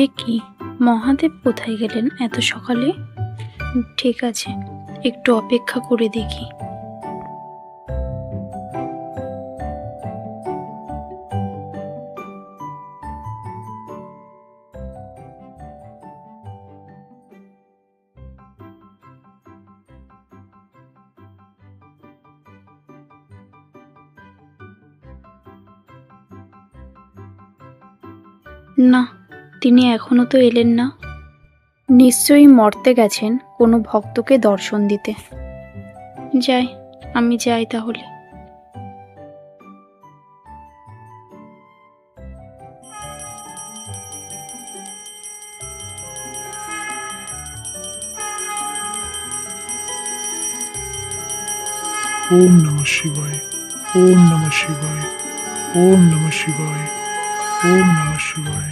এ কি, মহাদেব কোথায় গেলেন এত সকালে? ঠিক আছে, একটু অপেক্ষা করে দেখি। না, তিনি এখনো তো এলেন না। নিশ্চয়ই মর্তে গেছেন কোনো ভক্তকে দর্শন দিতে। যাই, আমি যাই তাহলে। ओम नमः शिवाय। ओम नमः शिवाय। ओम नमः शिवाय। ओम नमः शिवाय।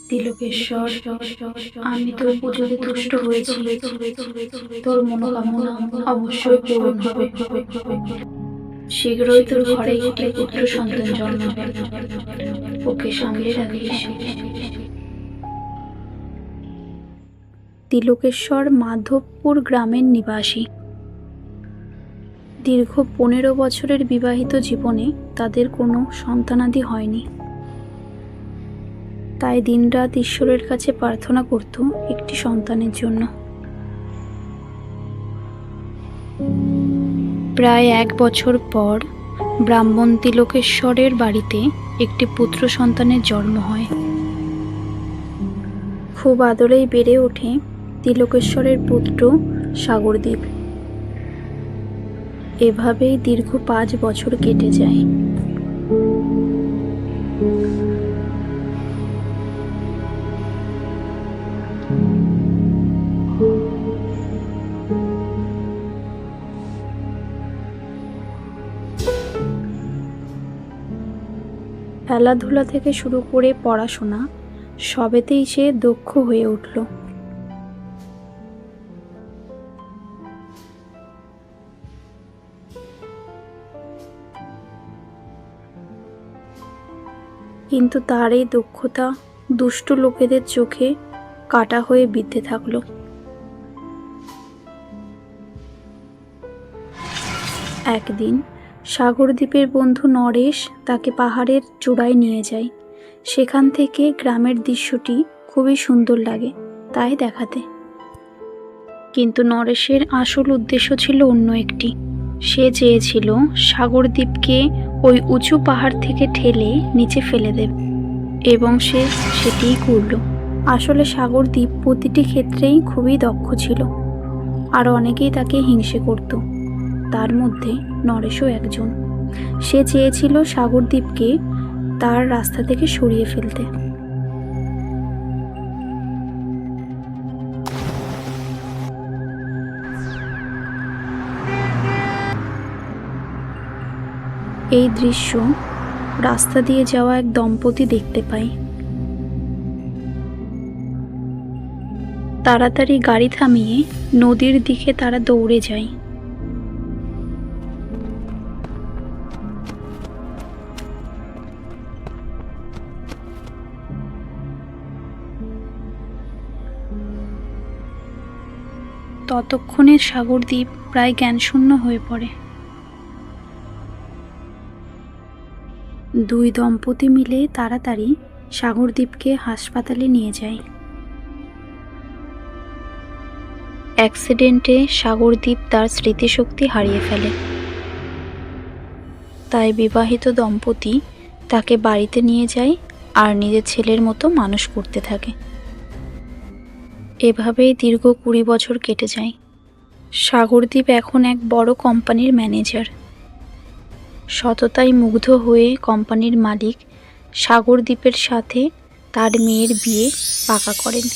তিলকেশ্বর, আমি তোর পুজোতে তুষ্ট হয়েছি। তোর মনোকামনা অবশ্যই পূরণ হবে। শীঘ্রই তোর ঘরে একটি পুত্র সন্তান জন্মাবে। ওকে সামলে রাখিস। তিলকেশ্বর মাধবপুর গ্রামের নিবাসী। দীর্ঘ 15 বছরের বিবাহিত জীবনে তাদের কোনো সন্তানাদি হয়নি। তাই দিনরাত ঈশ্বরের কাছে প্রার্থনা করত একটি সন্তানের জন্য। প্রায় 1 বছর পর ব্রাহ্মণ তিলকেশ্বরের বাড়িতে একটি পুত্র সন্তানের জন্ম হয়। খুব আদরেই বেড়ে ওঠে তিলকেশ্বরের পুত্র সাগরদ্বীপ। এভাবেই দীর্ঘ 5 বছর কেটে যায়। খেলাধুলা থেকে শুরু করে পড়াশোনা সবেতেই সে দক্ষ হয়ে উঠল। কিন্তু তার এই দক্ষতা দুষ্ট লোকেদের চোখে কাঁটা হয়ে বিঁধতে থাকলো। একদিন সাগরদ্বীপের বন্ধু নরেশ তাকে পাহাড়ের চূড়ায় নিয়ে যায়। সেখান থেকে গ্রামের দৃশ্যটি খুবই সুন্দর লাগে তাই দেখাতে। কিন্তু নরেশের আসল উদ্দেশ্য ছিল অন্য একটি। সে চেয়েছিল সাগরদ্বীপকে ওই উঁচু পাহাড় থেকে ঠেলে নিচে ফেলে দেবে, এবং সে সেটিই করল। আসলে সাগরদ্বীপ প্রতিটি ক্ষেত্রেই খুবই দক্ষ ছিল, আর অনেকেই তাকে হিংসে করত। তার মধ্যে নরেশও একজন। সে চেয়েছিল সাগরদ্বীপকে তার রাস্তা থেকে সরিয়ে ফেলতে। এই দৃশ্য রাস্তা দিয়ে যাওয়া এক দম্পতি দেখতে পায়। তাড়াতাড়ি গাড়ি থামিয়ে নদীর দিকে তারা দৌড়ে যায়। ততক্ষণে সাগরদ্বীপ প্রায় জ্ঞানশূন্য হয়ে পড়ে। দুই দম্পতি মিলে তাড়াতাড়ি সাগরদ্বীপকে হাসপাতালে নিয়ে যায়। অ্যাক্সিডেন্টে সাগরদ্বীপ তার স্মৃতিশক্তি হারিয়ে ফেলে। তাই বিবাহিত দম্পতি তাকে বাড়িতে নিয়ে যায় আর নিজের ছেলের মতো মানুষ করতে থাকে। এভাবেই দীর্ঘ 20 বছর কেটে যায়। সাগরদ্বীপ এখন এক বড় কোম্পানির ম্যানেজার। সততায় মুগ্ধ হয়ে কোম্পানির মালিক সাগরদ্বীপের সাথে তার মেয়ের বিয়ে পাকা করেন।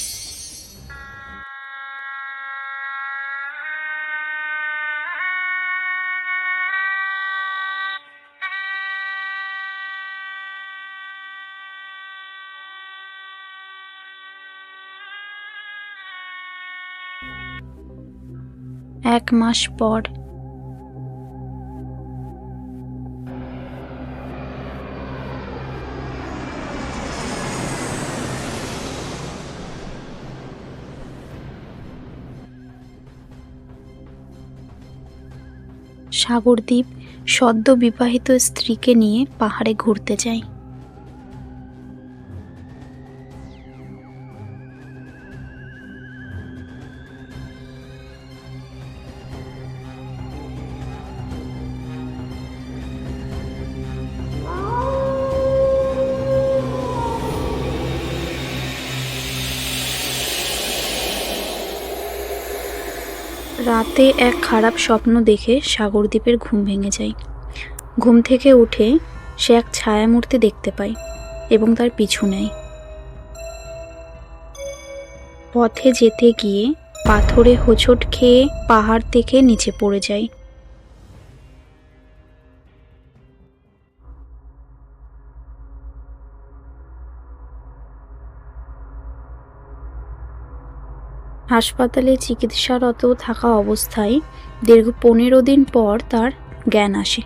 1 মাস পর। সাগরদ্বীপ সদ্য বিবাহিত স্ত্রীকে নিয়ে পাহাড়ে ঘুরতে যায়। রাতে এক খারাপ স্বপ্ন দেখে সাগরদ্বীপের ঘুম ভেঙে যায়। ঘুম থেকে উঠে সে এক ছায়ামূর্তি দেখতে পায় এবং তার পিছু নেয়। পথে যেতে গিয়ে পাথরে হোঁচট খেয়ে পাহাড় থেকে নিচে পড়ে যায়। হাসপাতালে চিকিৎসারত থাকা অবস্থায় দীর্ঘ 15 দিন পর তার জ্ঞান আসে।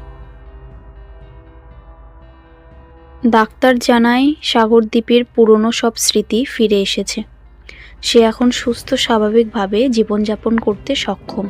ডাক্তার জানায় সাগরদ্বীপের পুরনো সব স্মৃতি ফিরে এসেছে। সে এখন সুস্থ স্বাভাবিকভাবে জীবনযাপন করতে সক্ষম।